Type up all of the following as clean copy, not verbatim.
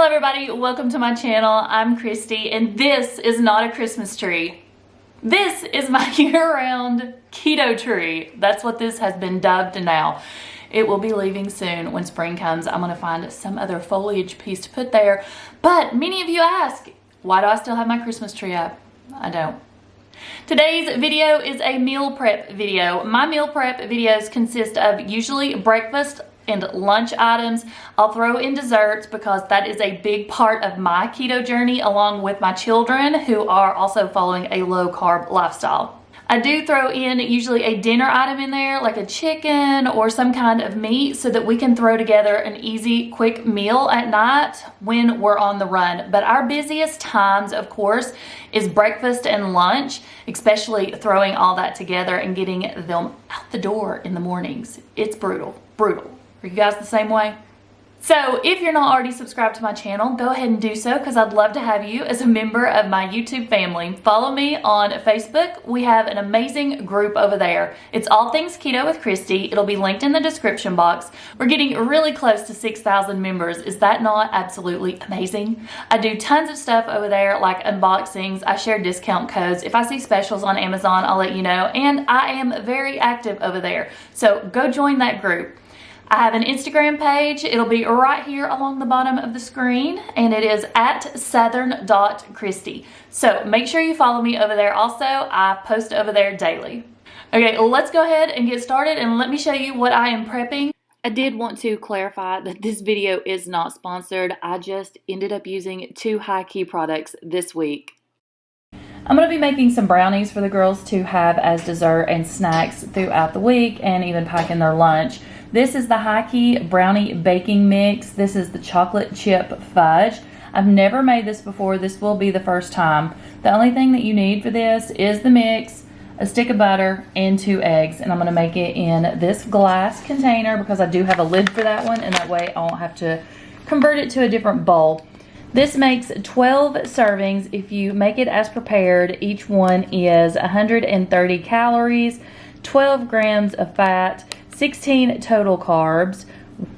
everybody, welcome to my channel. I'm Kristi and this is not a Christmas tree. This is my year-round keto tree. That's what this has been dubbed now. It will be leaving soon when spring comes. I'm gonna find some other foliage piece to put there. But many of you ask, why do I still have my Christmas tree up? I don't. Today's video is a meal prep video. My meal prep videos consist of usually breakfast and lunch items. I'll throw in desserts because that is a big part of my keto journey, along with my children who are also following a low carb lifestyle. I do throw in usually a dinner item in there, like a chicken or some kind of meat, so that we can throw together an easy, quick meal at night when we're on the run. But our busiest times, of course, is breakfast and lunch, especially throwing all that together and getting them out the door in the mornings. It's brutal, brutal. Are you guys the same way? So if you're not already subscribed to my channel, go ahead and do so because I'd love to have you as a member of my YouTube family. Follow me on Facebook. We have an amazing group over there. It's All Things Keto with Kristi. It'll be linked in the description box. We're getting really close to 6,000 members. Is that not absolutely amazing? I do tons of stuff over there, like unboxings. I share discount codes. If I see specials on Amazon, I'll let you know. And I am very active over there. So go join that group. I have an Instagram page. It'll be right here along the bottom of the screen, and it is at southern.kristi. So make sure you follow me over there also. I post over there daily. Okay, let's go ahead and get started and let me show you what I am prepping. I did want to clarify that this video is not sponsored. I just ended up using 2 high-key products this week. I'm going to be making some brownies for the girls to have as dessert and snacks throughout the week, and even packing their lunch. This is the High Key Brownie Baking Mix. This is the chocolate chip fudge. I've never made this before. This will be the first time. The only thing that you need for this is the mix, a stick of butter, and 2 eggs. And I'm going to make it in this glass container because I do have a lid for that one, and that way I won't have to convert it to a different bowl. This makes 12 servings. If you make it as prepared, each one is 130 calories, 12 grams of fat, 16 total carbs.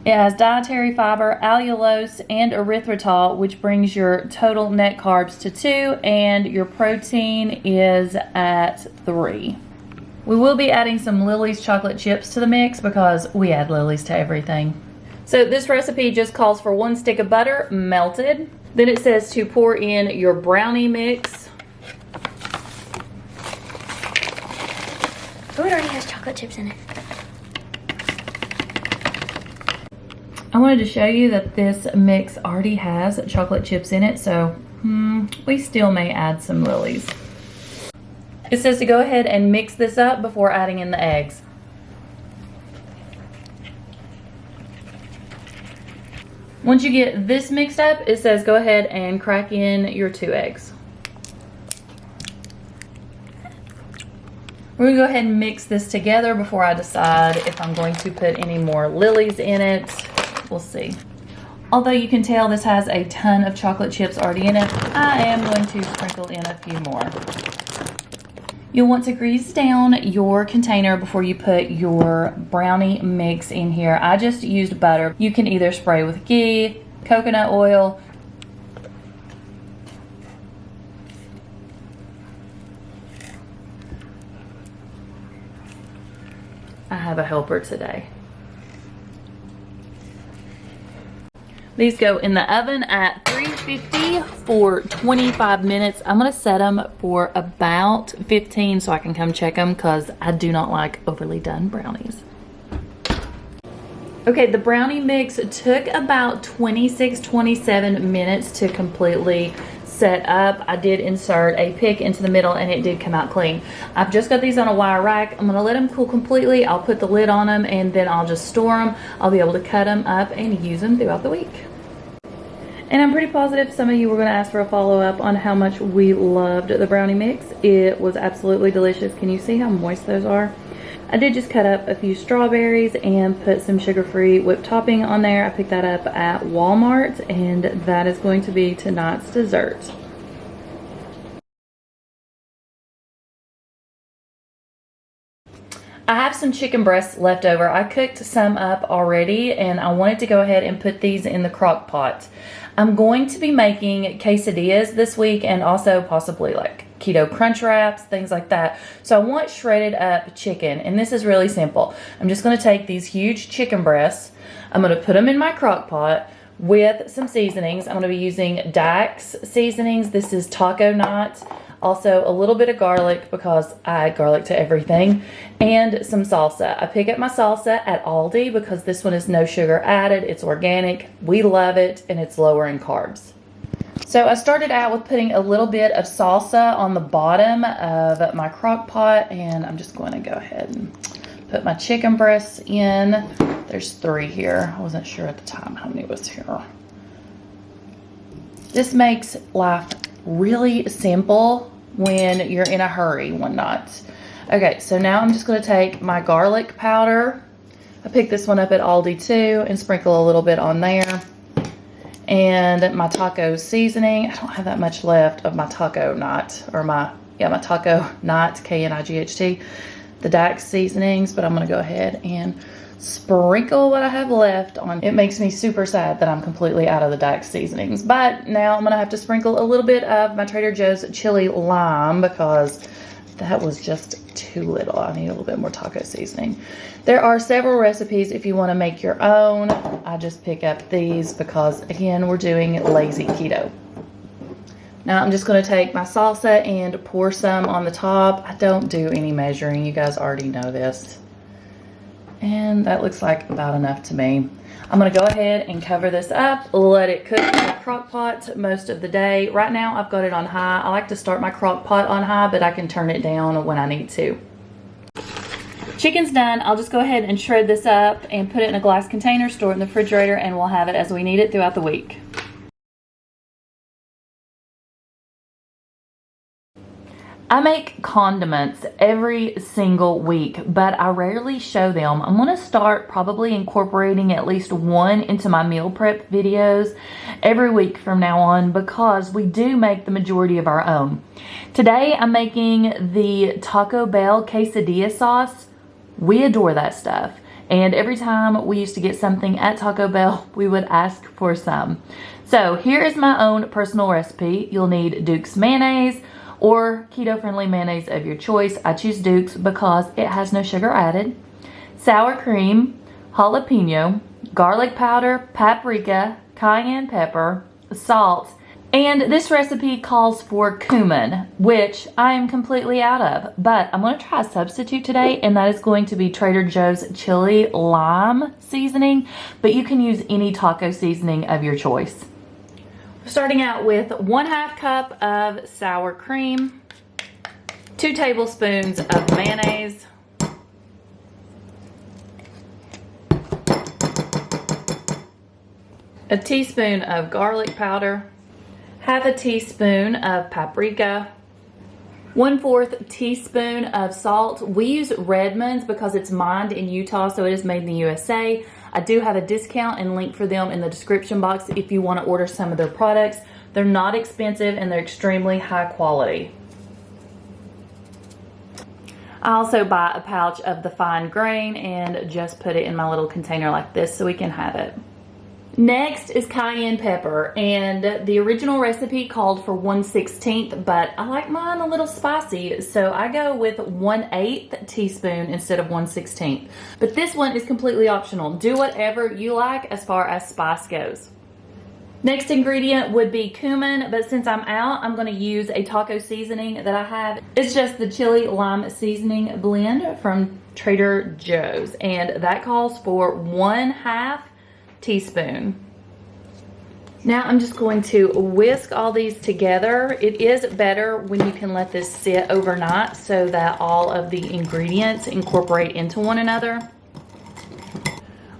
It has dietary fiber, allulose, and erythritol, which brings your total net carbs to 2, and your protein is at 3. We will be adding some Lollis chocolate chips to the mix because we add Lollis to everything. So this recipe just calls for 1 stick of butter melted. Then it says to pour in your brownie mix. Oh, it already has chocolate chips in it. I wanted to show you that this mix already has chocolate chips in it, so we still may add some Lollis. It says to go ahead and mix this up before adding in the eggs. Once you get this mixed up, it says go ahead and crack in your 2 eggs. We're gonna go ahead and mix this together before I decide if I'm going to put any more Lollis in it. We'll see. Although you can tell this has a ton of chocolate chips already in it, I am going to sprinkle in a few more. You'll want to grease down your container before you put your brownie mix in here. I just used butter. You can either spray with ghee, coconut oil. I have a helper today. These go in the oven at 350 for 25 minutes. I'm gonna set them for about 15 so I can come check them because I do not like overly done brownies. Okay, the brownie mix took about 26-27 minutes to completely set up. I did insert a pick into the middle and it did come out clean. I've just got these on a wire rack. I'm gonna let them cool completely. I'll put the lid on them and then I'll just store them. I'll be able to cut them up and use them throughout the week. And I'm pretty positive some of you were going to ask for a follow-up on how much we loved the brownie mix. It was absolutely delicious. Can you see how moist those are? I did just cut up a few strawberries and put some sugar-free whipped topping on there. I picked that up at Walmart, and that is going to be tonight's dessert. I have some chicken breasts left over. I cooked some up already and I wanted to go ahead and put these in the crock pot. I'm going to be making quesadillas this week and also possibly like keto crunch wraps, things like that. So I want shredded up chicken, and this is really simple. I'm just going to take these huge chicken breasts. I'm going to put them in my crock pot with some seasonings. I'm going to be using Dax seasonings. This is taco knot. Also a little bit of garlic because I add garlic to everything, and some salsa. I pick up my salsa at Aldi because this one is no sugar added. It's organic. We love it, and it's lower in carbs. So I started out with putting a little bit of salsa on the bottom of my crock pot, and I'm just going to go ahead and put my chicken breasts in. There's 3 here. I wasn't sure at the time how many was here. This makes life really simple when you're in a hurry one night. Okay, so now I'm just going to take my garlic powder. I picked this one up at Aldi too, and sprinkle a little bit on there. And my taco seasoning. I don't have that much left of my taco knot, or my taco knot, K-N-I-G-H-T, the Dax seasonings, but I'm going to go ahead and sprinkle what I have left on. It makes me super sad that I'm completely out of the Dax seasonings, but now I'm going to have to sprinkle a little bit of my Trader Joe's chili lime because that was just too little. I need a little bit more taco seasoning. There are several recipes if you want to make your own. I just pick up these because, again, we're doing lazy keto. Now I'm just going to take my salsa and pour some on the top. I don't do any measuring. You guys already know this. And that looks like about enough to me. I'm going to go ahead and cover this up, let it cook in the crock pot most of the day. Right now I've got it on high. I like to start my crock pot on high, but I can turn it down when I need to. Chicken's done. I'll just go ahead and shred this up and put it in a glass container, store it in the refrigerator, and we'll have it as we need it throughout the week. I make condiments every single week, but I rarely show them. I'm going to start probably incorporating at least one into my meal prep videos every week from now on because we do make the majority of our own. Today I'm making the Taco Bell quesadilla sauce. We adore that stuff. And every time we used to get something at Taco Bell, we would ask for some. So here is my own personal recipe. You'll need Duke's mayonnaise, or keto-friendly mayonnaise of your choice. I choose Duke's because it has no sugar added. Sour cream, jalapeno, garlic powder, paprika, cayenne pepper, salt, and this recipe calls for cumin, which I am completely out of. But I'm going to try a substitute today, and that is going to be Trader Joe's chili lime seasoning, but you can use any taco seasoning of your choice. Starting out with 1/2 cup of sour cream, 2 tablespoons of mayonnaise, a teaspoon of garlic powder, 1/2 teaspoon of paprika, 1/4 teaspoon of salt. We use Redmonds because it's mined in Utah, so it is made in the USA. I do have a discount and link for them in the description box if you want to order some of their products. They're not expensive and they're extremely high quality. I also buy a pouch of the fine grain and just put it in my little container like this so we can have it. Next is cayenne pepper, and the original recipe called for 1/16, but I like mine a little spicy, so I go with 1/8 teaspoon instead of 1/16. But this one is completely optional. Do whatever you like as far as spice goes. Next ingredient would be cumin, but since I'm out, I'm going to use a taco seasoning that I have. It's just the chili lime seasoning blend from Trader Joe's, and that calls for 1/2 teaspoon. Now I'm just going to whisk all these together. It is better when you can let this sit overnight so that all of the ingredients incorporate into one another.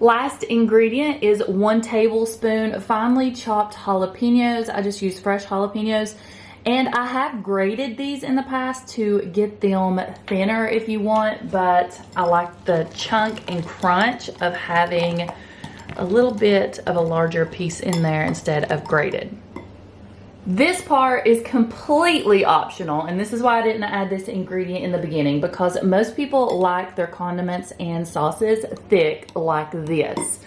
Last ingredient is 1 tablespoon finely chopped jalapenos. I just use fresh jalapenos, and I have grated these in the past to get them thinner if you want, but I like the chunk and crunch of having a little bit of a larger piece in there instead of grated. This part is completely optional, and this is why I didn't add this ingredient in the beginning, because most people like their condiments and sauces thick like this.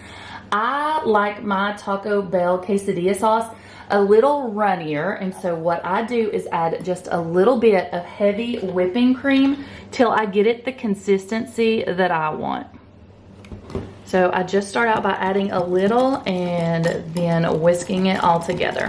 I like my Taco Bell quesadilla sauce a little runnier, and so what I do is add just a little bit of heavy whipping cream till I get it the consistency that I want. So I just start out by adding a little and then whisking it all together.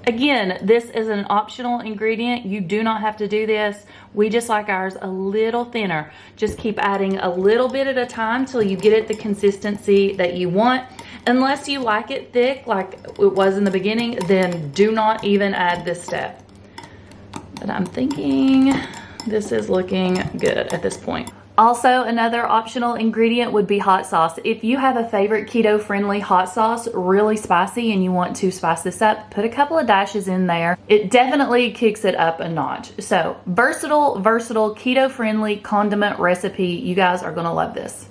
Again, this is an optional ingredient. You do not have to do this. We just like ours a little thinner. Just keep adding a little bit at a time till you get it the consistency that you want. Unless you like it thick like it was in the beginning, then do not even add this step. But I'm thinking this is looking good at this point. Also, another optional ingredient would be hot sauce. If you have a favorite keto-friendly hot sauce, really spicy, and you want to spice this up, put a couple of dashes in there. It definitely kicks it up a notch. So, versatile, keto-friendly condiment recipe. You guys are gonna love this.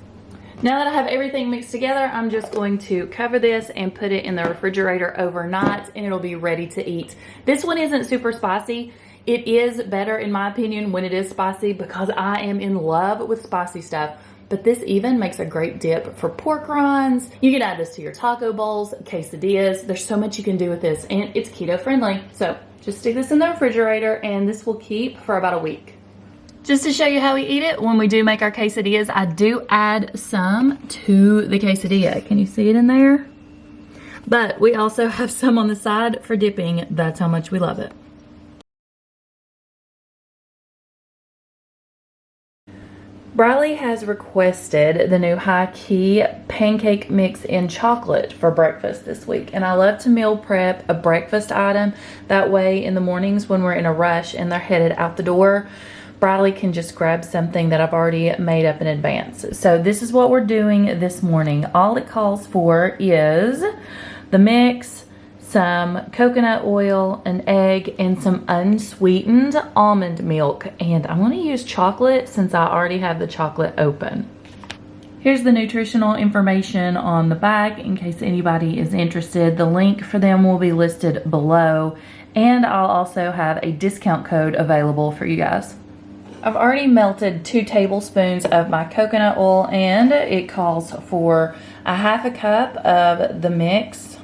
Now that I have everything mixed together, I'm just going to cover this and put it in the refrigerator overnight, and it'll be ready to eat. This one isn't super spicy. It is better, in my opinion, when it is spicy because I am in love with spicy stuff. But this even makes a great dip for pork rinds. You can add this to your taco bowls, quesadillas. There's so much you can do with this, and it's keto friendly. So just stick this in the refrigerator, and this will keep for about a week. Just to show you how we eat it, when we do make our quesadillas, I do add some to the quesadilla. Can you see it in there? But we also have some on the side for dipping. That's how much we love it. Briley has requested the new high key pancake mix in chocolate for breakfast this week. And I love to meal prep a breakfast item. That way in the mornings when we're in a rush and they're headed out the door, Briley can just grab something that I've already made up in advance. So this is what we're doing this morning. All it calls for is the mix, some coconut oil, an egg, and some unsweetened almond milk. And I'm going to use chocolate since I already have the chocolate open. Here's the nutritional information on the back in case anybody is interested. The link for them will be listed below, and I'll also have a discount code available for you guys. I've already melted 2 tablespoons of my coconut oil, and it calls for a half a cup of the mix.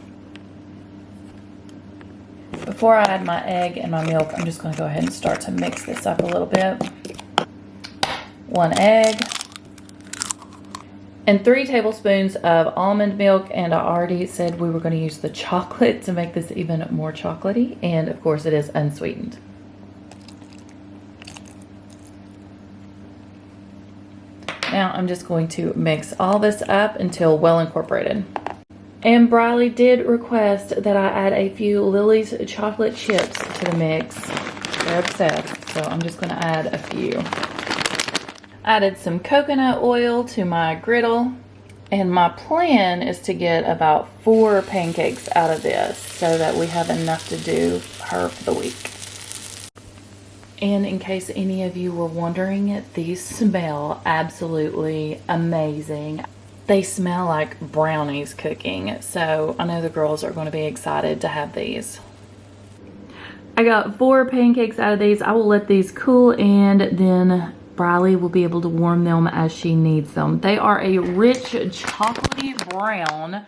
Before I add my egg and my milk, I'm just going to go ahead and start to mix this up a little bit. 1 egg and 3 tablespoons of almond milk, and I already said we were going to use the chocolate to make this even more chocolatey, and of course it is unsweetened. Now I'm just going to mix all this up until well incorporated. And Briley did request that I add a few Lollis chocolate chips to the mix. They're obsessed, so I'm just going to add a few. Added some coconut oil to my griddle, and my plan is to get about 4 pancakes out of this so that we have enough to do her for the week. And in case any of you were wondering, these smell absolutely amazing. They smell like brownies cooking, so I know the girls are going to be excited to have these. I got 4 pancakes out of these. I will let these cool, and then Briley will be able to warm them as she needs them. They are a rich chocolatey brown.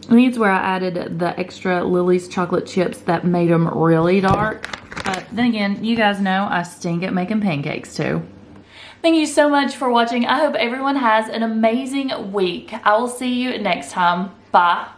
These where I added the extra Lollis chocolate chips that made them really dark. But then again, you guys know I stink at making pancakes too. Thank you so much for watching. I hope everyone has an amazing week. I will see you next time. Bye.